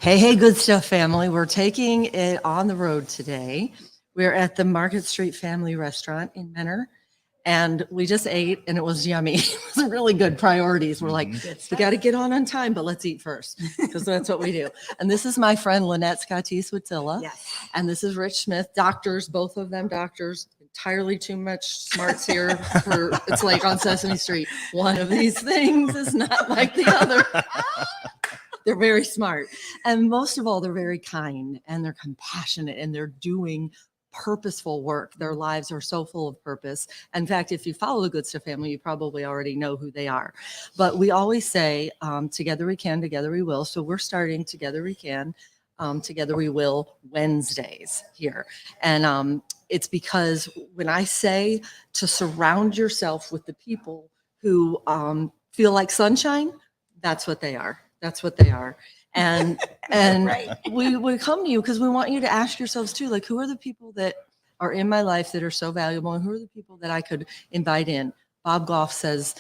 Hey, good stuff, family. We're taking it on the road today. We're at the Market Street Family Restaurant in Menor, and we just ate, and it was yummy. It was really good priorities. We're like, we got to get on time, but let's eat first, because that's what we do. And this is my friend Lynette Scottis Witzilla, Yes. and this is Rich Smith, doctors, both of them doctors. Entirely too much smarts here for it's like on Sesame Street. One of these things is not like the other. They're very smart. And most of all, they're very kind and they're compassionate and they're doing purposeful work. Their lives are so full of purpose. In fact, if you follow the Good Stuff family, you probably already know who they are. But we always say, together we can, together we will. So we're starting Together We Can, Together We Will Wednesdays here. And it's because when I say to surround yourself with the people who feel like sunshine, that's what they are. That's what they are. And Right. we come to you because we want you to ask yourselves too, like, who are the people that are in my life that are so valuable and who are the people that I could invite in? Bob Goff says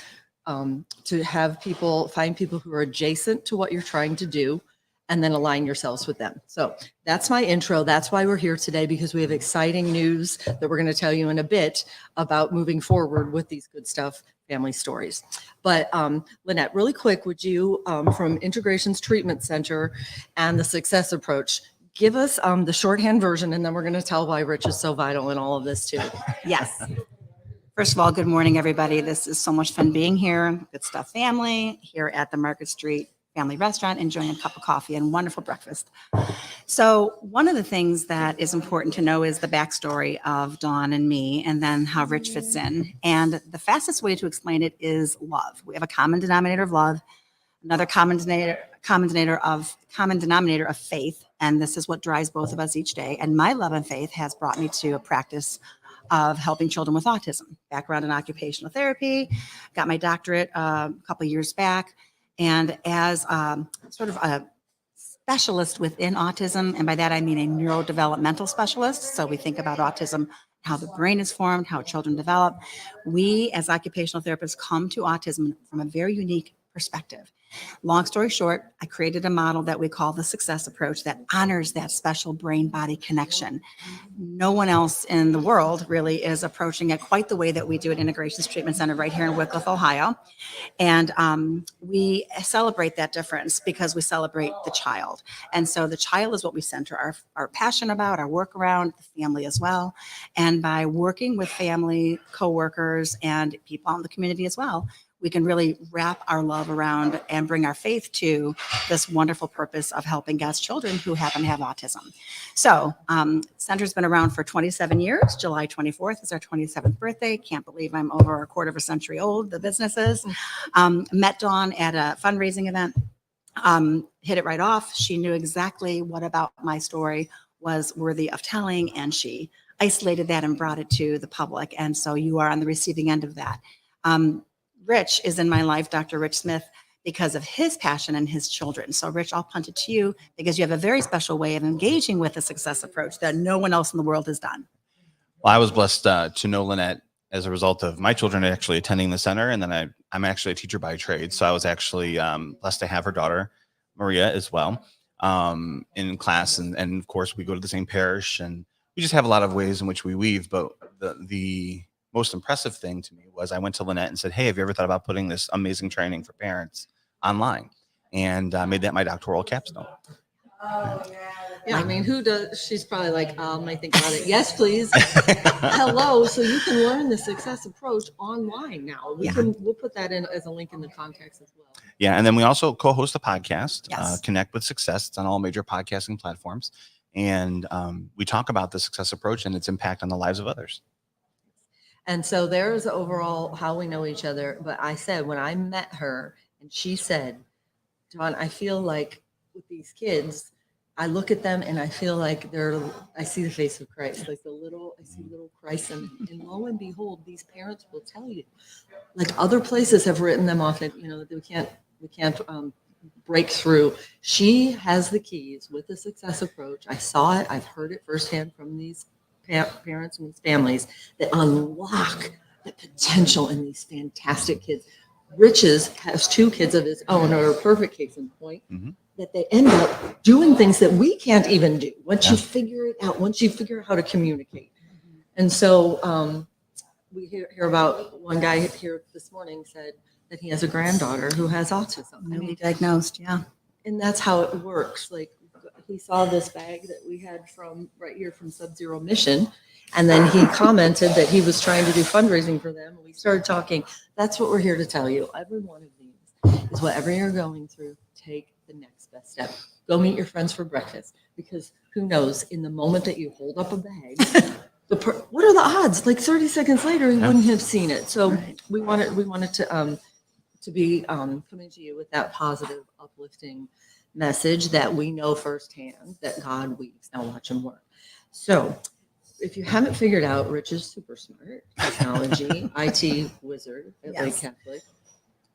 to have people, find people who are adjacent to what you're trying to do and then align yourselves with them. So that's my intro. That's why we're here today, because we have exciting news that we're going to tell you in a bit about moving forward with these Good Stuff family stories. But Lynette, really quick, would you, from Integrations Treatment Center and the Success Approach, give us the shorthand version, and then we're going to tell why Rich is so vital in all of this too. Yes. First of all, good morning, everybody. This is so much fun being here. Good Stuff family here at the Market Street Family Restaurant, enjoying a cup of coffee and wonderful breakfast. So one of the things that is important to know is the backstory of Dawn and me, and then how Rich fits in. And the fastest way to explain it is love. We have a common denominator of love, another common denominator of faith, and this is what drives both of us each day. And my love and faith has brought me to a practice of helping children with autism. Background in occupational therapy, got my doctorate a couple of years back, and as sort of a specialist within autism, and by that I mean a neurodevelopmental specialist. So we think about autism, how the brain is formed, how children develop. We, as occupational therapists, come to autism from a very unique perspective. Long story short, I created a model that we call the Success Approach that honors that special brain-body connection. No one else in the world really is approaching it quite the way that we do at Integrations Treatment Center right here in Wickliffe, Ohio. And we celebrate that difference because we celebrate the child. And so the child is what we center our passion about, our work around, the family as well. And by working with family, coworkers, and people out in the community as well, we can really wrap our love around and bring our faith to this wonderful purpose of helping God's children who happen to have autism. So Center's been around for 27 years. July 24th is our 27th birthday. Can't believe I'm over a quarter of a century old, the business is. Met Dawn at a fundraising event, hit it right off. She knew exactly what about my story was worthy of telling, and she isolated that and brought it to the public. And so you are on the receiving end of that. Rich is in my life, Dr. Rich Smith, because of his passion and his children. So Rich, I'll punt it to you because you have a very special way of engaging with the Success Approach that no one else in the world has done. Well, I was blessed to know Lynette as a result of my children actually attending the center. And then I'm actually a teacher by trade. So I was actually blessed to have her daughter, Maria, as well in class. And of course, we go to the same parish and we just have a lot of ways in which we weave. But the most impressive thing to me was I went to Lynette and said, hey, have you ever thought about putting this amazing training for parents online? And made that my doctoral capstone. Yeah, I mean, who does? She's probably like, I think about it. Yes, please. Hello. So you can learn the Success Approach online now. We'll put that in as a link in the context as well. Yeah, and then we also co-host a podcast, Yes. Connect with Success. It's on all major podcasting platforms. And we talk about the Success Approach and its impact on the lives of others. And so there's overall how we know each other. But I said, when I met her and she said, Dawn, I feel like with these kids, I look at them and I feel like I see the face of Christ, like I see little Christ. And lo and behold, these parents will tell you, like other places have written them off that, that we can't break through. She has the keys with the Success Approach. I saw it. I've heard it firsthand from these parents and these families that unlock the potential in these fantastic kids. Riches has 2 kids of his own, or a perfect case in point, Mhm. that they end up doing things that we can't even do once you Yeah. figure it out, once you figure out how to communicate. And so we hear about one guy here this morning said that he has a granddaughter who has autism. I Newly mean, diagnosed, yeah. and that's how it works. Like he saw this bag that we had from right here from Sub-Zero Mission. And then he commented that he was trying to do fundraising for them. And we started talking. That's what we're here to tell you. Every one of these is whatever you're going through, take the next best step. Go meet your friends for breakfast, because who knows, in the moment that you hold up a bag, what are the odds? Like 30 seconds later, he Yeah. wouldn't have seen it. So Right. we wanted to be coming to you with that positive, uplifting message that we know firsthand that God weaves. Now watch him work. So if you haven't figured out, Rich is super smart, technology, IT wizard at Lake Yes. Catholic.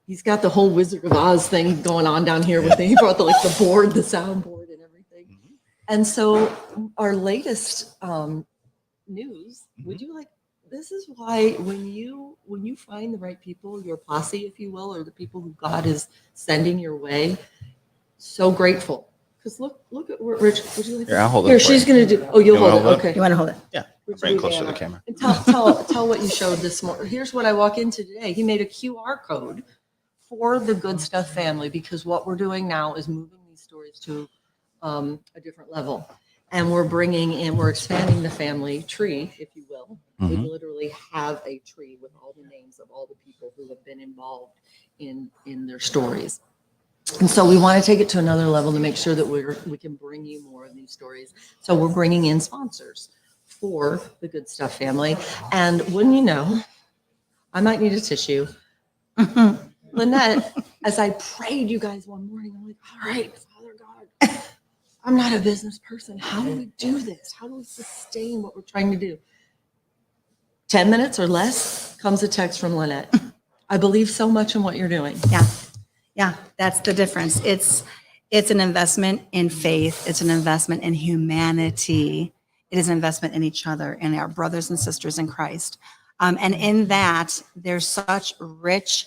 He's got the whole Wizard of Oz thing going on down here with he brought the board, the soundboard and everything. Mhm. And so our latest news, would you like, this is why when you find the right people, your posse, if you will, or the people who God is sending your way, so grateful. Because look at what Rich, would you like? Here, I'll hold it Here, for she's you. gonna do, oh, you'll You wanna hold it, hold it? okay. You want to hold it? I'll bring it closer to the camera. And tell what you showed this morning. Here's what I walk into today. He made a QR code for the Good Stuff family, because what we're doing now is moving these stories to a different level. And we're expanding the family tree, if you will. We Mhm. literally have a tree with all the names of all the people who have been involved in their stories. And so we want to take it to another level to make sure that we can bring you more of these stories. So we're bringing in sponsors for the Good Stuff family. And wouldn't you know, I might need a tissue. Lynette, as I prayed you guys one morning, I'm like, all right, Father God, I'm not a business person. How do we do this? How do we sustain what we're trying to do? 10 minutes or less comes a text from Lynette. I believe so much in what you're doing. Yeah. Yeah, that's the difference. It's an investment in faith. It's an investment in humanity. It is an investment in each other and our brothers and sisters in Christ. And in that, there's such rich,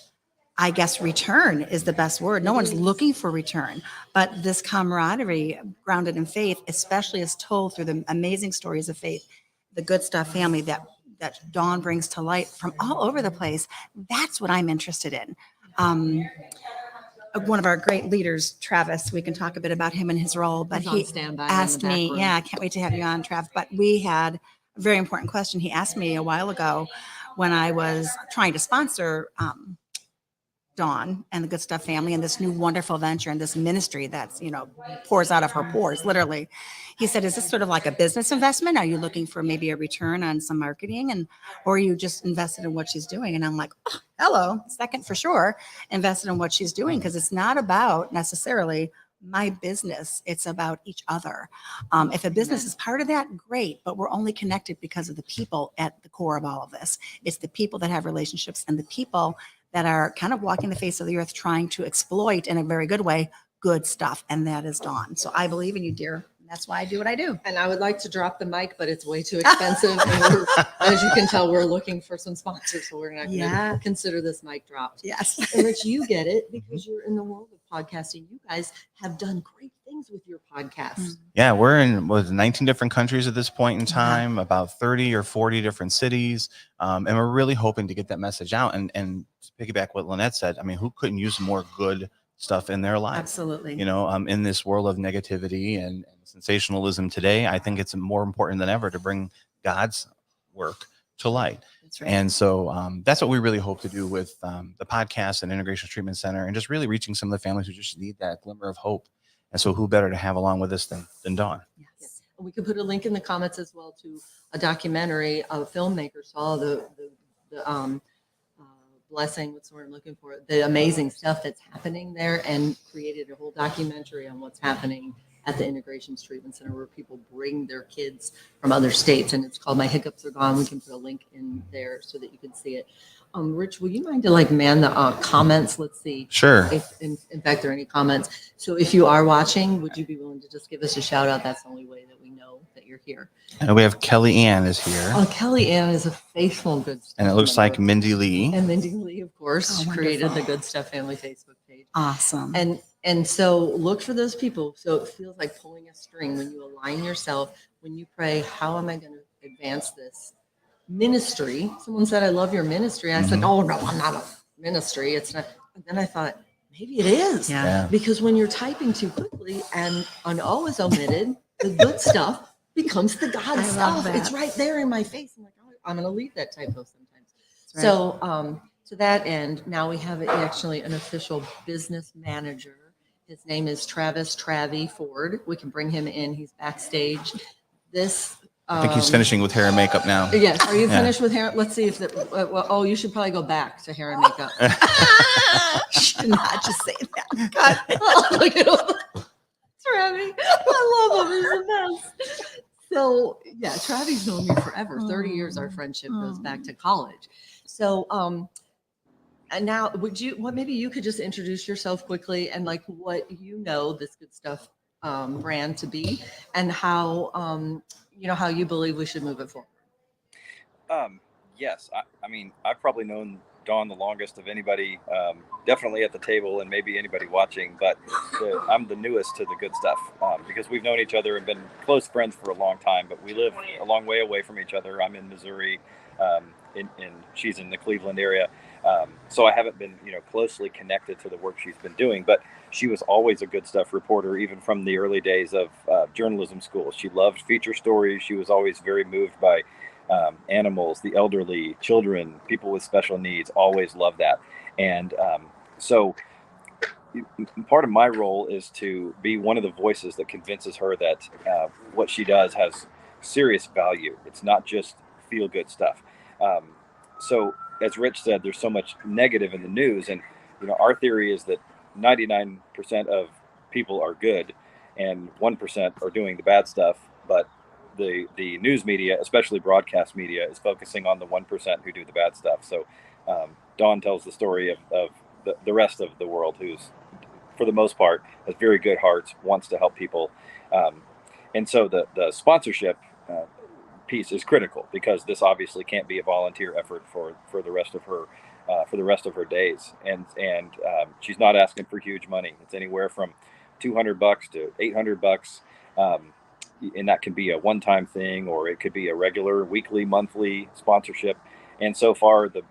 I guess, return is the best word. No one's looking for return, but this camaraderie grounded in faith, especially is told through the amazing stories of faith, the Good Stuff family that Dawn brings to light from all over the place. That's what I'm interested in. One of our great leaders, Travis, we can talk a bit about him and his role, but He's on he standby in the asked back me, room. yeah, I can't wait to have you on, Trav. But we had a very important question. He asked me a while ago when I was trying to sponsor Dawn and the Good Stuff family and this new wonderful venture and this ministry that's, pours out of her pores, literally. He said, is this sort of like a business investment? Are you looking for maybe a return on some marketing or are you just invested in what she's doing? And I'm like, oh, hello, second for sure, invested in what she's doing, because it's not about necessarily my business. It's about each other. If a business is part of that, great, but we're only connected because of the people at the core of all of this. It's the people that have relationships and the people that are kind of walking the face of the earth, trying to exploit in a very good way, good stuff. And that is Dawn. So I believe in you, dear. And that's why I do what I do. And I would like to drop the mic, but it's way too expensive. And as you can tell, we're looking for some sponsors. So we're not going Yeah. to consider this mic dropped. Yes. And Rich, you get it because you're in the world of podcasting. You guys have done great things with your podcast. Yeah, we're in 19 different countries at this point in time, about 30 or 40 different cities. And we're really hoping to get that message out. And to piggyback what Lynette said, I mean, who couldn't use more good stuff in their lives? Absolutely. In this world of negativity and sensationalism today, I think it's more important than ever to bring God's work to light. That's right. And so that's what we really hope to do with the podcast and Integration Treatment Center, and just really reaching some of the families who just need that glimmer of hope. And so who better to have along with us than Dawn? Yes. And we can put a link in the comments as well to a documentary a filmmaker saw the blessing, what's the word I'm looking for, the amazing stuff that's happening there, and created a whole documentary on what's happening at the Integrations Treatment Center, where people bring their kids from other states. And it's called My Hiccups Are Gone. We can put a link in there so that you can see it. Rich, will you mind to man the comments? Let's see. Sure. If in fact there are any comments. So if you are watching, would you be willing to just give us a shout out? That's the only way that we know that that you're here. And we have Kelly Ann is here. Kelly Ann is a faithful Good Stuff And it looks like member. Mindy Lee. And Mindy Lee, of course, Oh, created wonderful. the Good Stuff Family Facebook page. Awesome. And so look for those people. So it feels like pulling a string when you align yourself, when you pray, how am I going to advance this ministry? Someone said, I love your ministry. I said, oh, no, I'm not a ministry. It's not. And then I thought, maybe it is. Yeah. Yeah. Because when you're typing too quickly and an O is omitted, the good stuff becomes the God I love stuff. that. It's right there in my face. I'm like, oh, I'm going to leave that typo sometimes. That's right. So to that end, now we have actually an official business manager. His name is Travis Travie Ford. We can bring him in. He's backstage. This. I think he's finishing with hair and makeup now. Yes. Are you Yeah. finished with hair? Let's see if well, you should probably go back to hair and makeup. Should not just say that. God. Oh, look at him. Travie. I love him. He's the best. So yeah, Travie's known me forever. 30 years our friendship goes back to college. So and now maybe you could just introduce yourself quickly and like what you know this Good Stuff brand to be and how how you believe we should move it forward. Yes, I mean, I've probably known Dawn the longest of anybody, definitely at the table and maybe anybody watching, but I'm the newest to the Good Stuff because we've known each other and been close friends for a long time, but we live a long way away from each other. I'm in Missouri, she's in the Cleveland area. So I haven't been, closely connected to the work she's been doing, but she was always a Good Stuff reporter, even from the early days of journalism school. She loved feature stories. She was always very moved by animals, the elderly, children, people with special needs, always loved that. And so part of my role is to be one of the voices that convinces her that what she does has serious value. It's not just feel good stuff. So as Rich said, there's so much negative in the news, and our theory is that 99% of people are good and 1% are doing the bad stuff, but the news media, especially broadcast media, is focusing on the 1% who do the bad stuff. So Dawn tells the story of the rest of the world, who's for the most part has very good hearts, wants to help people, and so the sponsorship piece is critical, because this obviously can't be a volunteer effort for the rest of her days, and she's not asking for huge money. It's anywhere from $200 to $800, and that can be a one-time thing, or it could be a regular weekly, monthly sponsorship. And so far, the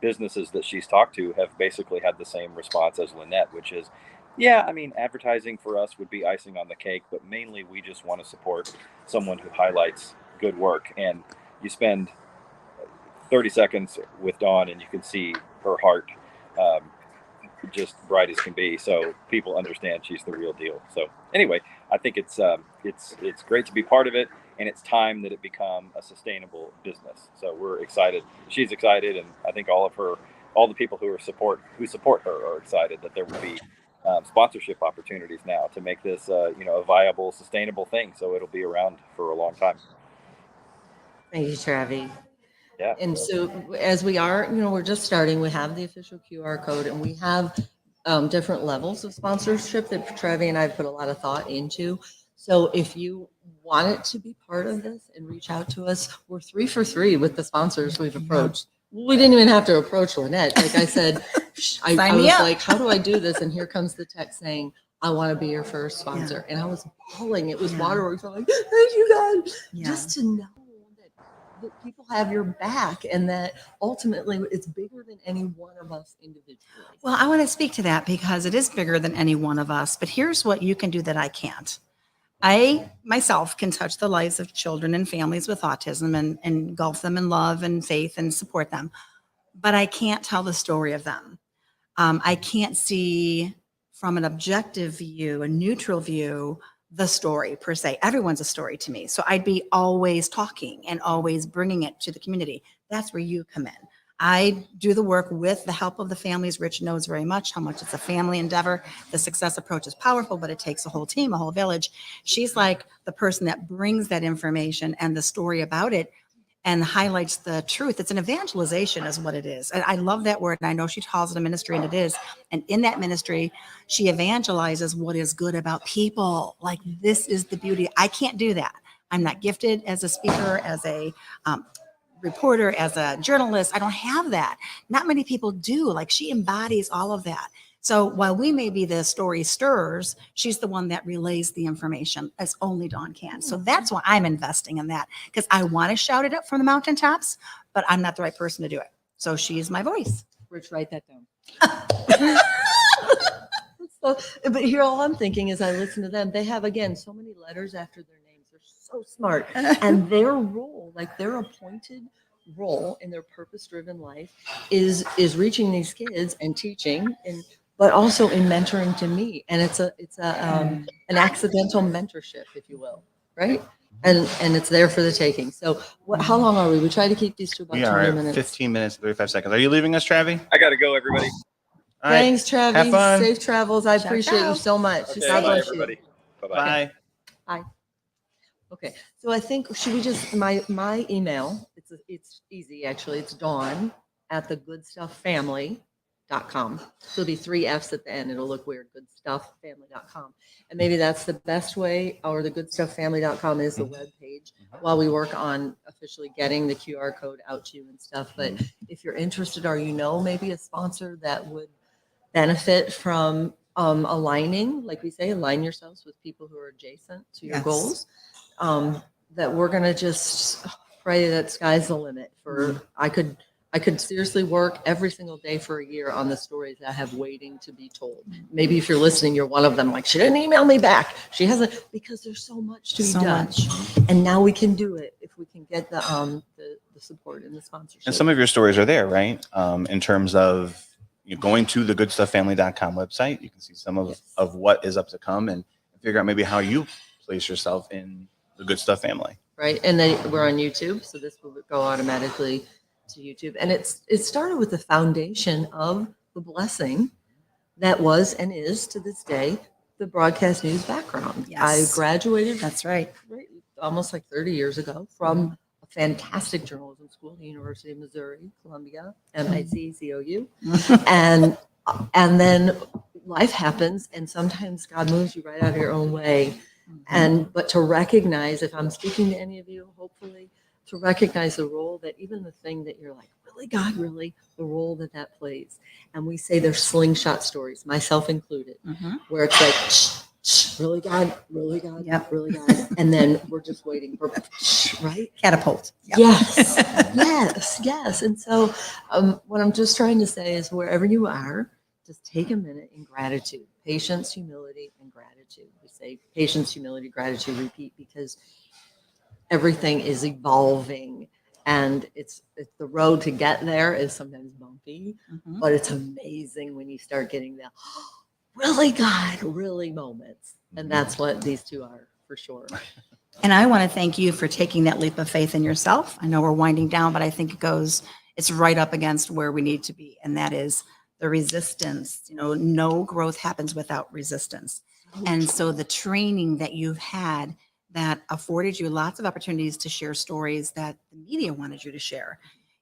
businesses that she's talked to have basically had the same response as Lynette, which is, yeah, I mean, advertising for us would be icing on the cake, but mainly we just want to support someone who highlights good work. And you spend 30 seconds with Dawn and you can see her heart just bright as can be. So people understand she's the real deal. So anyway, I think it's great to be part of it, and it's time that it become a sustainable business. So we're excited. She's excited, and I think all the people who support her are excited that there will be sponsorship opportunities now to make this a viable, sustainable thing. So it'll be around for a long time. Thank you, Travie. Yeah. And so as we are, we're just starting, we have the official QR code, and we have different levels of sponsorship that Travie and I put a lot of thought into. So if you want to be part of this and reach out to us, we're 3 for 3 with the sponsors we've approached. We didn't even have to approach Lynette. Like I said, I was like, how do I do this? And here comes the text saying, I want to be your first sponsor. And I was bawling. It was waterworks. I'm like, thank you, God. Just to know that people have your back, and that ultimately it's bigger than any one of us individually. Well, I want to speak to that because it is bigger than any one of us. But here's what you can do that I can't. I myself can touch the lives of children and families with autism and engulf them in love and faith and support them. But I can't tell the story of them. I can't see from an objective view, a neutral view, the story per se. Everyone's a story to me. So I'd be always talking and always bringing it to the community. That's where you come in. I do the work with the help of the families. Rich knows very much how much it's a family endeavor. The success approach is powerful, but it takes a whole team, a whole village. She's like the person that brings that information and the story about it and highlights the truth. It's an evangelization is what it is. And I love that word. And I know she calls it a ministry, and it is. And in that ministry, she evangelizes what is good about people. Like, this is the beauty. I can't do that. I'm not gifted as a speaker, as a reporter, as a journalist. I don't have that. Not many people do. Like, she embodies all of that. So while we may be the story stirrers, she's the one that relays the information as only Dawn can. So that's why I'm investing in that, because I want to shout it up from the mountaintops, but I'm not the right person to do it. So she is my voice. Rich, write that down. So, but here, all I'm thinking is I listen to them. They have, again, so many letters after their names. They're so smart. And their role, like their appointed role in their purpose-driven life is reaching these kids and teaching, and but also in mentoring to me. And it's an accidental mentorship, if you will, right? And it's there for the taking. So how long are we? We try to keep these to about We 20 are at minutes. 15 minutes, 35 seconds. Are you leaving us, Travi? I got to go, everybody. All right. Thanks, Travis. Have fun. Safe travels. I Check appreciate you out. so much. Okay, God bye, bless you. everybody. Bye-bye. Bye. Okay, so I think, should we just, my email, it's easy, actually. It's dawn@thegoodstufffamily.com. So it'll be 3 F's at the end. It'll look weird, goodstufffamily.com. And maybe that's the best way, or the goodstufffamily.com is the web page, while we work on officially getting the QR code out to you and stuff. But if you're interested, or maybe a sponsor that would benefit from aligning, like we say, align yourselves with people who are adjacent to your Yes. goals, that we're going to just pray that sky's the limit for, I could seriously work every single day for a year on the stories that I have waiting to be told. Maybe if you're listening, you're one of them. Like, she didn't email me back. She hasn't, because there's so much to be So done. much. And now we can do it if we can get the support and the sponsorship. And some of your stories are there, right? In terms of going to the goodstufffamily.com website, you can see some of what is up to come and figure out maybe how you place yourself in the Good Stuff family. Right. And then we're on YouTube. So this will go automatically to YouTube. And it started with the foundation of the blessing that was and is to this day the broadcast news background. Yes. I graduated That's right. almost like 30 years ago from a fantastic journalism school, the University of Missouri, Columbia, MICCOU. And then life happens, and sometimes God moves you right out of your own way. But to recognize, if I'm speaking to any of you, hopefully, to recognize the role that even the thing that you're like, really, God, really, the role that plays. And we say they're slingshot stories, myself included, where it's like, really, God, really, God, Yep. really, God. And then we're just waiting for, right? Catapult. Yep. Yes, yes. And so what I'm just trying to say is, wherever you are, just take a minute in gratitude, patience, humility, and gratitude. We say patience, humility, gratitude, repeat, because everything is evolving, and it's the road to get there is sometimes bumpy, but it's amazing when you start getting the really, God, really moments. And that's what these two are, for sure. And I want to thank you for taking that leap of faith in yourself. I know we're winding down, but I think it's right up against where we need to be. And that is the resistance. No growth happens without resistance. And so the training that you've had that afforded you lots of opportunities to share stories that the media wanted you to share.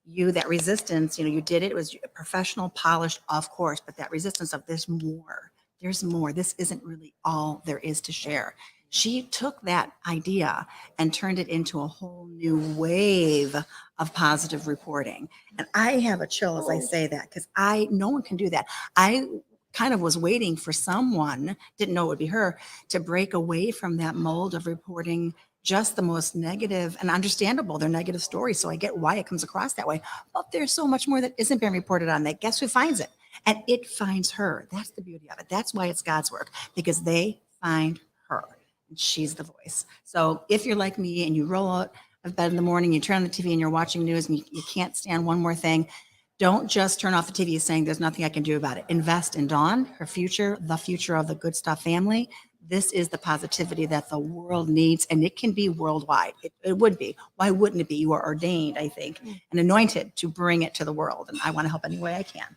That resistance, you did it. It was professional, polished, of course, but that resistance of there's more. This isn't really all there is to share. She took that idea and turned it into a whole new wave of positive reporting. And I have a chill as I say that, because no one can do that. I kind of was waiting for someone, didn't know it would be her, to break away from that mold of reporting just the most negative, and understandable, they're negative stories. So I get why it comes across that way. But there's so much more that isn't being reported on that. Guess who finds it? And it finds her. That's the beauty of it. That's why it's God's work, because they find her. And she's the voice. So if you're like me and you roll out of bed in the morning, you turn on the TV and you're watching news and you can't stand one more thing, don't just turn off the TV saying there's nothing I can do about it. Invest in Dawn, her future, the future of the Good Stuff family. This is the positivity that the world needs, and it can be worldwide. It would be. Why wouldn't it be? You are ordained, I think, and anointed to bring it to the world. And I want to help any way I can.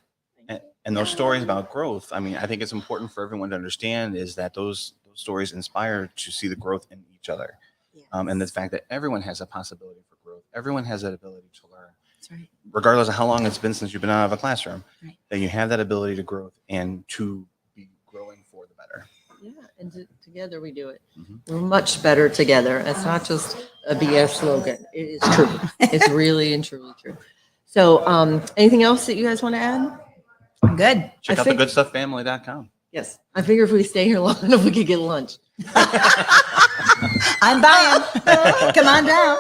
And those stories about growth, I think it's important for everyone to understand is that those stories inspire to see the growth in each other. And the fact that everyone has a possibility for growth. Everyone has that ability to learn. That's right. Regardless of how long it's been since you've been out of a classroom, Right. that you have that ability to grow and to be growing for the better. Yeah, and together we do it. Mhm. We're much better together. It's not just a BS slogan. It is true. It's really and truly true. So, anything else that you guys want to add? I'm good. Check I out the think- goodstufffamily.com. Yes. I figure if we stay here long enough, we could get lunch. I'm buying. Come on down.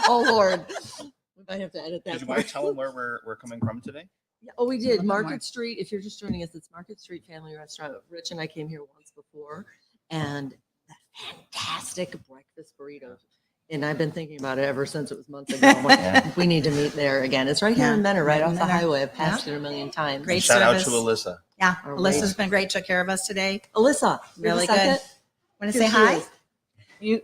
Oh, Lord. We might have to edit that. Did you want to tell them where we're coming from today? Yeah, oh, we did. Love that Market more. Street. If you're just joining us, it's Market Street Family Restaurant. Rich and I came here once before, and that fantastic breakfast burrito. And I've been thinking about it ever since it was months ago. I'm like, Yeah. we need to meet there again. It's right here Yeah, in Menor, right right off in the Menor. highway. I've passed it a million times. Great Shout out to service. Alyssa. Yeah, All Alyssa's right. been great. Took care of us today. Alyssa, Really good. good. Want to say Here she hi? is.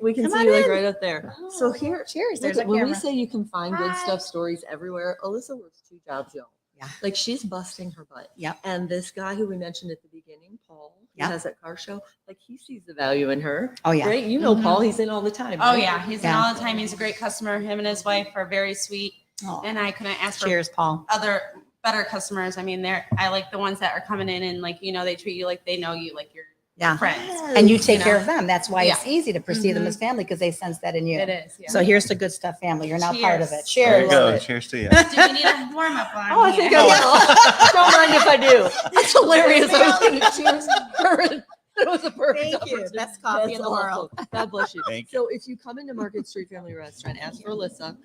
We can Come see on you like in. right up there. So here, Cheers. look There's at- a when we camera. say you can find good Hi. stuff stories everywhere, Alyssa works 2 jobs, y'all. Yeah. Like she's busting her butt. Yep. And this guy who we mentioned at the beginning, Paul, who Yep. has that car show, like he sees the value in her. Oh yeah. Right? You know Mhm. Paul, he's in all the time. Oh right? yeah, he's in Yeah. all the time. He's a great customer. Him and his wife are very sweet, Oh, and I couldn't ask for cheers, Paul. other better customers. I mean, I like the ones that are coming in and like they treat you like they know you, like you're Yeah. friends. And you take You care know? of them. That's why it's easy to perceive them Mhm. as family because they sense that in you. It is. Yeah. So here's the Good Stuff family. You're now part of it. Cheers. There you Cheers. go. it. Cheers to you. do we need a warm up on? Oh, I think here? I will. Don't mind if I do. It's hilarious. I was going to cheers her. It was a perfect Thank you. opportunity. Best coffee in That's the world. awesome. God bless you. Thank you. So if you come into Market Street Family Restaurant, ask for Alyssa,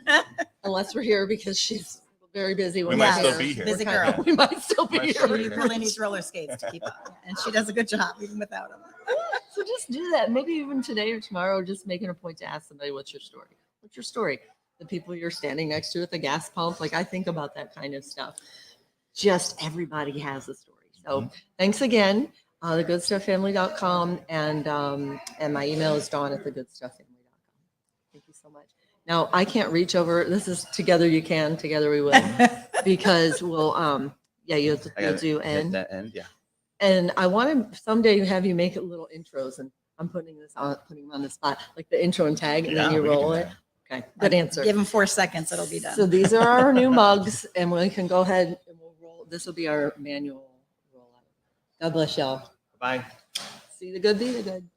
unless we're here because she's very busy. We when might we're still be here. We're Busy kinda- girl. We might still be Might still here. be She here. really needs roller skates to keep up. And she does a good job even without them. So just do that. Maybe even today or tomorrow, just making a point to ask somebody, what's your story? What's your story? The people you're standing next to at the gas pump. Like I think about that kind of stuff. Just everybody has a story. So thanks again. Thegoodsstufffamily.com and my email is dawn@thegoodsstufffamily.com. Thank you so much. Now I can't reach over. This is together you can, together we will, because we'll yeah, you'll I gotta do hit end. that end. Yeah. And I want to someday have you make it little intros, and I'm putting them on the spot, like the intro and tag, and Yeah, then you we can roll do it. that. Okay, good answer. Give them 4 seconds. It'll be done. So these are our new mugs, and we can go ahead and we'll roll. This will be our manual rollout. God bless y'all. Bye. See the good, be the good.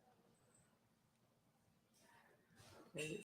Okay,